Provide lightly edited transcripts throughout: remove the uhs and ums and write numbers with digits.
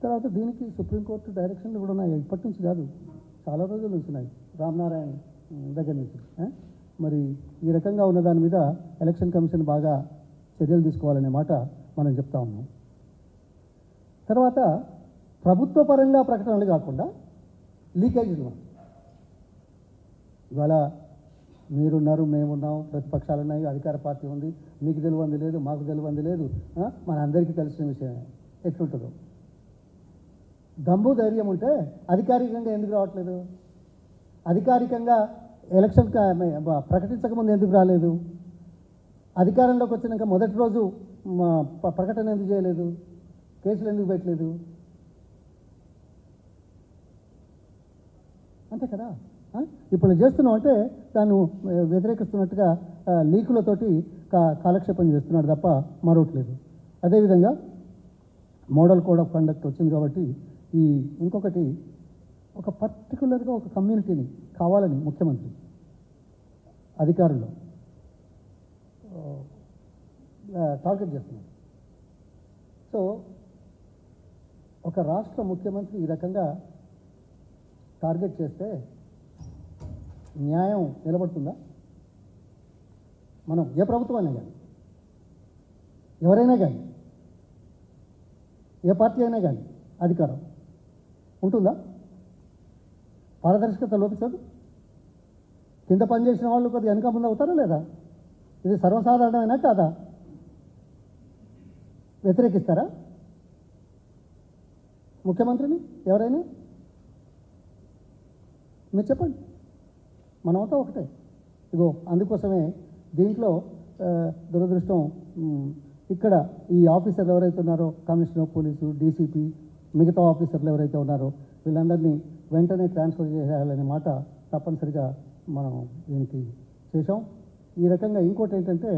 తర్వాత దీనికి సుప్రీంకోర్టు డైరెక్షన్లు కూడా ఉన్నాయి, ఇప్పటి నుంచి కాదు, చాలా రోజుల నుంచి ఉన్నాయి, రామనారాయణ దగ్గర నుంచి. మరి ఈ రకంగా ఉన్న దాని మీద ఎలక్షన్ కమిషన్ బాగా చర్యలు తీసుకోవాలనే మాట మనం చెప్తా ఉన్నాం. తర్వాత ప్రభుత్వ పరంగా ప్రకటనలు కాకుండా లీకేజీలు. ఇవాళ మీరున్నారు, మేమున్నాం, ప్రతిపక్షాలు ఉన్నాయి, అధికార పార్టీ ఉంది, మీకు తెలియంది లేదు, మాకు తెలియంది లేదు, మన అందరికీ తెలిసిన విషయమే. ఎట్లుంటుందో దమ్ము ధైర్యం ఉంటే అధికారికంగా ఎందుకు రావట్లేదు? అధికారికంగా ఎలక్షన్ ప్రకటించకముందు ఎందుకు రాలేదు? అధికారంలోకి వచ్చినాక మొదటి రోజు ప్రకటన ఎందుకు చేయలేదు? కేసులు ఎందుకు పెట్టలేదు? అంతే కదా. ఇప్పుడు చేస్తున్నాం అంటే దాన్ని వ్యతిరేకిస్తున్నట్టుగా లీకులతోటి కాలక్షేపం చేస్తున్నాడు తప్ప మరొకట్లేదు. అదేవిధంగా మోడల్ కోడ్ ఆఫ్ కండక్ట్ వచ్చింది కాబట్టి ఇంకొకటి ఒక పర్టికులర్గా ఒక కమ్యూనిటీని కావాలని ముఖ్యమంత్రి అధికారులు టార్గెట్ చేస్తున్నారు. సో ఒక రాష్ట్ర ముఖ్యమంత్రి ఈ రకంగా టార్గెట్ చేస్తే న్యాయం నిలబడుతుందా? మనం ఏ ప్రభుత్వమైనా కానీ, ఎవరైనా కానీ, ఏ పార్టీ అయినా కానీ అధికారం ఉంటుందా? పారదర్శకత లోపించదు. కింద పనిచేసిన వాళ్ళు కొద్దిగా వెనక ముందు అవుతారా లేదా? ఇది సర్వసాధారణమైనా కాదా? వ్యతిరేకిస్తారా ముఖ్యమంత్రిని ఎవరైనా? మీరు చెప్పండి. మనమంతా ఒకటే. ఇగో అందుకోసమే దీంట్లో దురదృష్టం, ఇక్కడ ఈ ఆఫీసర్లు ఎవరైతే ఉన్నారో, కమిషనర్ పోలీసు, డీసీపీ, మిగతా ఆఫీసర్లు ఎవరైతే ఉన్నారో వీళ్ళందరినీ వెంటనే ట్రాన్స్ఫర్ చేయాలనే మాట తప్పనిసరిగా మనం దీనికి చేసాం. ఈ రకంగా ఇంకోటి ఏంటంటే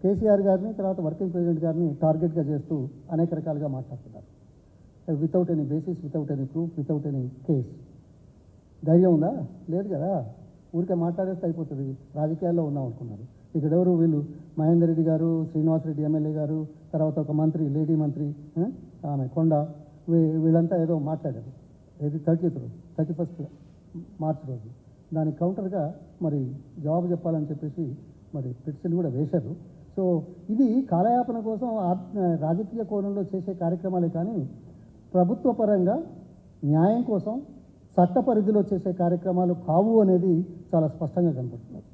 కేసీఆర్ గారిని, తర్వాత వర్కింగ్ ప్రెసిడెంట్ గారిని టార్గెట్గా చేస్తూ అనేక రకాలుగా మాట్లాడుతున్నారు. Without any basis, without any proof, without any case. ధైర్యం ఉందా? లేదు కదా. ఊరికే మాట్లాడేస్తే అయిపోతుంది, రాజకీయాల్లో ఉన్నాం అనుకున్నారు. ఇక్కడ ఎవరు వీళ్ళు? మహేందర్ రెడ్డి గారు, శ్రీనివాసరెడ్డి ఎమ్మెల్యే గారు, తర్వాత ఒక మంత్రి, లేడీ మంత్రి ఆమె కొండ, వీళ్ళంతా ఏదో మాట్లాడారు. ఏది 31 మార్చి రోజు. దానికి కౌంటర్గా మరి జవాబు చెప్పాలని చెప్పేసి మరి పిటిషన్ కూడా వేశారు. సో ఇది కాలయాపన కోసం రాజకీయ కోణంలో చేసే కార్యక్రమాలే కానీ ప్రభుత్వ పరంగా న్యాయం కోసం చట్ట పరిధిలో చేసే కార్యక్రమాలు కావు అనేది చాలా స్పష్టంగా కనబడుతున్నారు.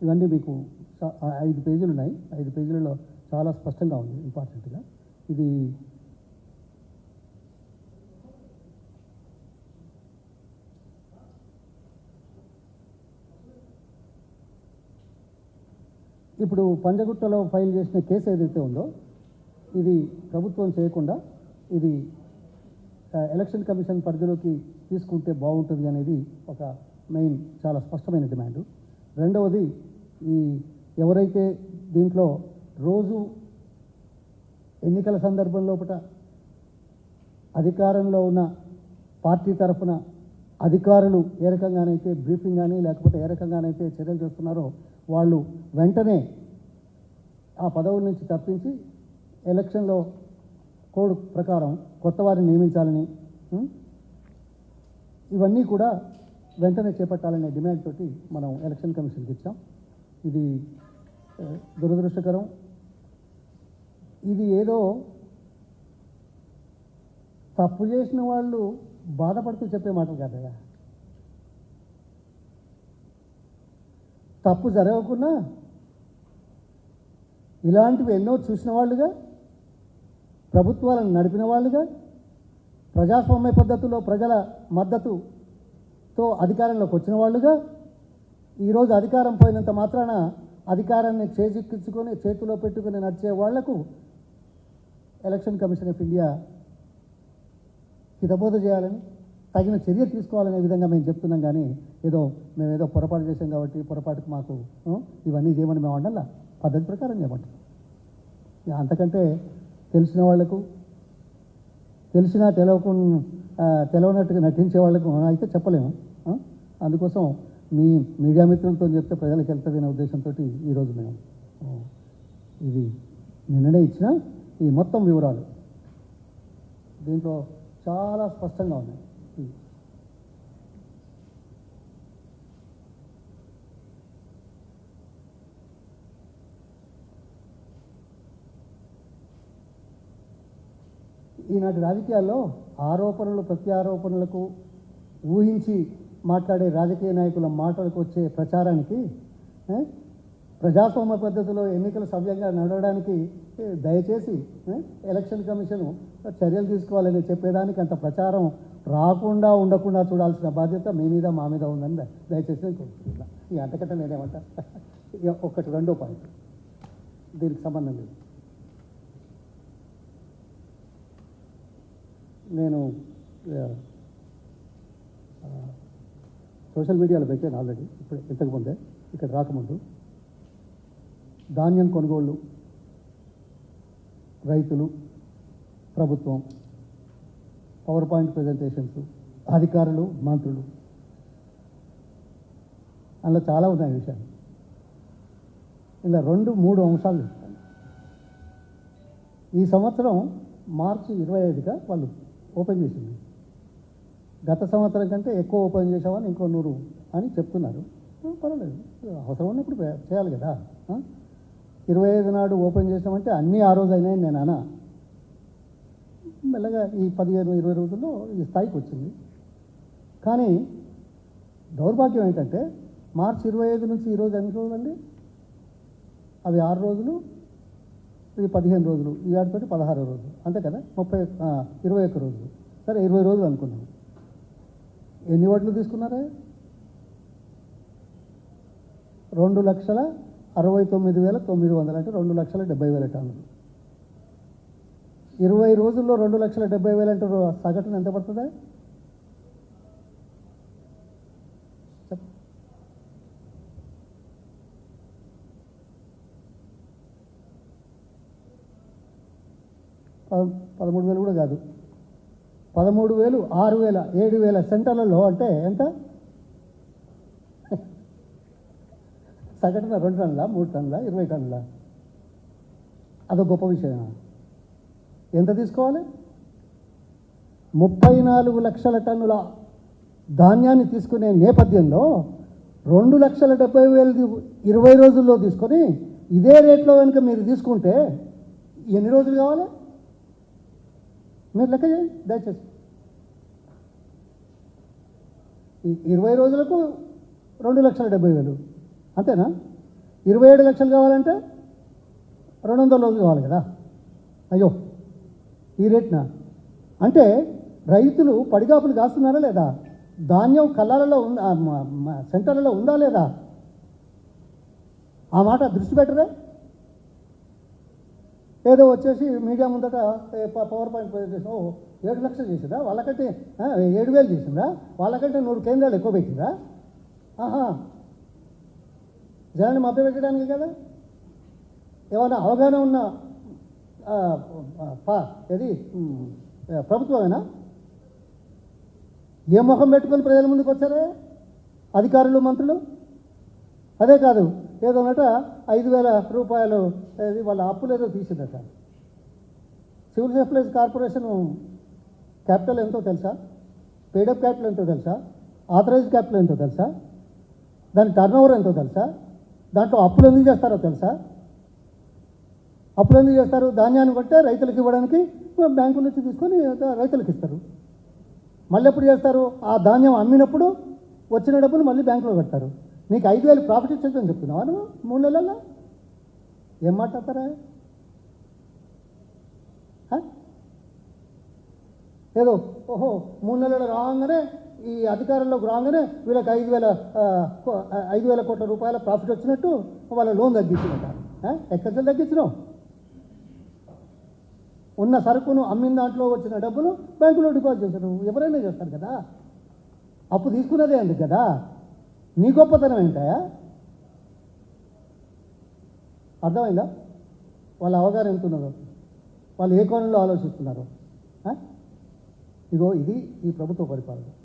ఇవన్నీ మీకు 5 పేజీలు ఉన్నాయి. 5 పేజీలలో చాలా స్పష్టంగా ఉంది. ఇంపార్టెంట్గా ఇది ఇప్పుడు పంజగుట్టలో ఫైల్ చేసిన కేసు ఏదైతే ఉందో ఇది ప్రభుత్వం చేయకుండా ఇది ఎలక్షన్ కమిషన్ పరిధిలోకి తీసుకుంటే బాగుంటుంది అనేది ఒక మెయిన్ చాలా స్పష్టమైన డిమాండు. రెండవది ఎవరైతే దీంట్లో రోజు ఎన్నికల సందర్భం లోపల అధికారంలో ఉన్న పార్టీ తరఫున అధికారులు ఏ రకంగానైతే బ్రీఫింగ్ కానీ లేకపోతే ఏ రకంగానైతే చర్యలు చేస్తున్నారో వాళ్ళు వెంటనే ఆ పదవుల నుంచి తప్పించి ఎలక్షన్లో కోడ్ ప్రకారం కొత్త వారిని నియమించాలని, ఇవన్నీ కూడా వెంటనే చేపట్టాలనే డిమాండ్ తోటి మనం ఎలక్షన్ కమిషన్కి ఇచ్చాం. ఇది దురదృష్టకరం. ఇది ఏదో తప్పు చేసిన వాళ్ళు బాధపడుతూ చెప్పే మాటలు కాదయా. తప్పు జరగకున్నా ఇలాంటివి ఎన్నో చూసిన వాళ్ళుగా, ప్రభుత్వాలను నడిపిన వాళ్ళుగా, ప్రజాస్వామ్య పద్ధతిలో ప్రజల మద్దతుతో అధికారంలోకి వచ్చిన వాళ్ళుగా, ఈరోజు అధికారం పోయినంత మాత్రాన అధికారాన్ని చేజిక్కించుకొని చేతిలో పెట్టుకుని నడిచే వాళ్లకు ఎలక్షన్ కమిషన్ ఆఫ్ ఇండియా హితబోధ చేయాలని, తగిన చర్య తీసుకోవాలనే విధంగా మేము చెప్తున్నాం. కానీ మేమేదో పొరపాటు చేసాం కాబట్టి పొరపాటుకు మాకు ఇవన్నీ చేయమని మేము అండాలా, పద్ధతి ప్రకారం చేయమంటాం. అంతకంటే తెలిసిన వాళ్లకు తెలిసినా తెలవనట్టుగా నటించే వాళ్ళకు అయితే చెప్పలేము. అందుకోసం మీ మీడియా మిత్రులతో చెప్తే ప్రజలకు వెళ్తుంది అనే ఉద్దేశంతో ఈరోజు మేము ఇది నిన్ననే ఇచ్చిన ఈ మొత్తం వివరాలు దీంట్లో చాలా స్పష్టంగా ఉన్నాయి. ఈనాటి రాజకీయాల్లో ఆరోపణలు ప్రత్యారోపణలకు ఊహించి మాట్లాడే రాజకీయ నాయకుల మాటలకు వచ్చే ప్రచారానికి ప్రజాస్వామ్య పద్ధతిలో ఎన్నికలు సవ్యంగా నడవడానికి దయచేసి ఎలక్షన్ కమిషన్ చర్యలు తీసుకోవాలని చెప్పేదానికి అంత ప్రచారం రాకుండా ఉండకుండా చూడాల్సిన బాధ్యత మీ మీద మా మీద ఉందని దయచేసి నేను కోరుకుంటున్నా. ఈ అంతకంటే నేనేమంటా ఒకటి రెండో పాయింట్ దీనికి సంబంధం లేదు. నేను సోషల్ మీడియాలో పెట్టాను ఆల్రెడీ, ఇప్పుడు ఇంతకుముందే ఇక్కడ రాకముందు. ధాన్యం కొనుగోళ్ళు, రైతులు, ప్రభుత్వం, పవర్ పాయింట్ ప్రజెంటేషన్స్, అధికారులు, మంత్రులు, అందులో చాలా ఉన్నాయి విషయాలు. ఇలా 2-3 అంశాలు చెప్తాను. ఈ సంవత్సరం మార్చి 25గా వాళ్ళు ఓపెన్ చేసింది. గత సంవత్సరం కంటే ఎక్కువ ఓపెన్ చేసామని ఇంకో 100 అని చెప్తున్నారు. పర్వాలేదు, అవసరం ఉన్నప్పుడు చేయాలి కదా. 25 నాడు ఓపెన్ చేసామంటే అన్నీ ఆ రోజు అయినాయని నేను అన్నా. మెల్లగా ఈ 15-20 రోజుల్లో ఈ స్థాయికి వచ్చింది. కానీ దౌర్భాగ్యం ఏంటంటే మార్చి 25 నుంచి ఈరోజు ఎన్ని రోజులు అండి? అవి 6 రోజులు, ఇది 15 రోజులు, ఈ ఆడితోటి 16 రోజులు, అంతే కదా. 21 రోజులు. సరే 20 రోజులు అనుకున్నాం. ఎన్ని ఓట్లు తీసుకున్నారే? 2,69,900 అంటే 2,70,000 టన్నులు. 20 రోజుల్లో 2,70,000 అంటే సగటున ఎంత పడుతుందా? చెప్ 13,000 కూడా కాదు, 13,000, 6,000, 7,000 సెంటర్లలో అంటే ఎంత? సగటున 2 టన్నుల, 3 టన్నుల, 20 టన్నుల. అదొక గొప్ప విషయం. ఎంత తీసుకోవాలి? 34 లక్షల టన్నుల ధాన్యాన్ని తీసుకునే నేపథ్యంలో 2,70,000 20 రోజుల్లో తీసుకొని ఇదే రేట్లో కనుక మీరు తీసుకుంటే ఎన్ని రోజులు కావాలి? మీరు లెక్క చేయండి దయచేసి. 20 రోజులకు 2,70,000 అంతేనా? 27 లక్షలు కావాలంటే 200 రోజులు కావాలి కదా. అయ్యో, ఈ రేట్నా? అంటే రైతులు పడిగాపులు కాస్తున్నారా లేదా? ధాన్యం కళ్ళాలలో సెంటర్లలో ఉందా లేదా? ఆ మాట దృష్టి పెట్టరే? ఏదో వచ్చేసి మీడియా ముందట పవర్ పాయింట్ ప్రజెంటేషన్ 7 లక్షలు చేసిందా, వాళ్ళకంటే 7,000 చేసిందా, వాళ్ళకంటే 100 కేంద్రాలు ఎక్కువ పెట్టిందా? జనాన్ని మభ్య పెట్టడానికి కదా. ఏమైనా అవగాహన ఉన్న ఇది ప్రభుత్వమేనా? ఏ ముఖం పెట్టుకొని ప్రజల ముందుకు వచ్చారే అధికారులు, మంత్రులు? అదే కాదు, ఏదోనట 5,000 రూపాయలు వాళ్ళ అప్పులు ఏదో తీసిందట. సివిల్ సప్లైస్ కార్పొరేషన్ క్యాపిటల్ ఎంతో తెలుసా? పేడప్ క్యాపిటల్ ఎంతో తెలుసా? ఆథరైజ్డ్ క్యాపిటల్ ఎంతో తెలుసా? దాని టర్నోవర్ ఎంతో తెలుసా? దాంట్లో అప్పులు ఎందుకు చేస్తారో తెలుసా? అప్పులు ఎందుకు చేస్తారు? ధాన్యాన్ని బట్టే రైతులకు ఇవ్వడానికి బ్యాంకుల నుంచి తీసుకొని రైతులకు ఇస్తారు. మళ్ళీ ఎప్పుడు చేస్తారు? ఆ ధాన్యం అమ్మినప్పుడు వచ్చిన డబ్బులు మళ్ళీ బ్యాంకులో కడతారు. నీకు 5,000 ప్రాఫిట్ ఇచ్చేదని చెప్తున్నావా నువ్వు 3 నెలల్లో? ఏం మాట్లాడతారా? ఏదో 3 నెలలు రాగానే ఈ అధికారంలోకి రాగానే వీళ్ళకి 5,000 కోట్ల రూపాయల ప్రాఫిట్ వచ్చినట్టు వాళ్ళ లోన్ తగ్గించినట్ట. ఎక్కడి తగ్గించినావు? ఉన్న సరుకును అమ్మిన దాంట్లో వచ్చిన డబ్బులు బ్యాంకులో డిపాజిట్ చేశారు. ఎవరైనా చేస్తారు కదా. అప్పు తీసుకున్నదే అందుకు కదా. నీ గొప్పతనం ఏంటాయా? అర్థమైందా? వాళ్ళ అవగాహన ఎంత ఉన్నదో, వాళ్ళు ఏ కోణంలో ఆలోచిస్తున్నారు. ఇగో ఇది ఈ ప్రభుత్వ పరిపాలన.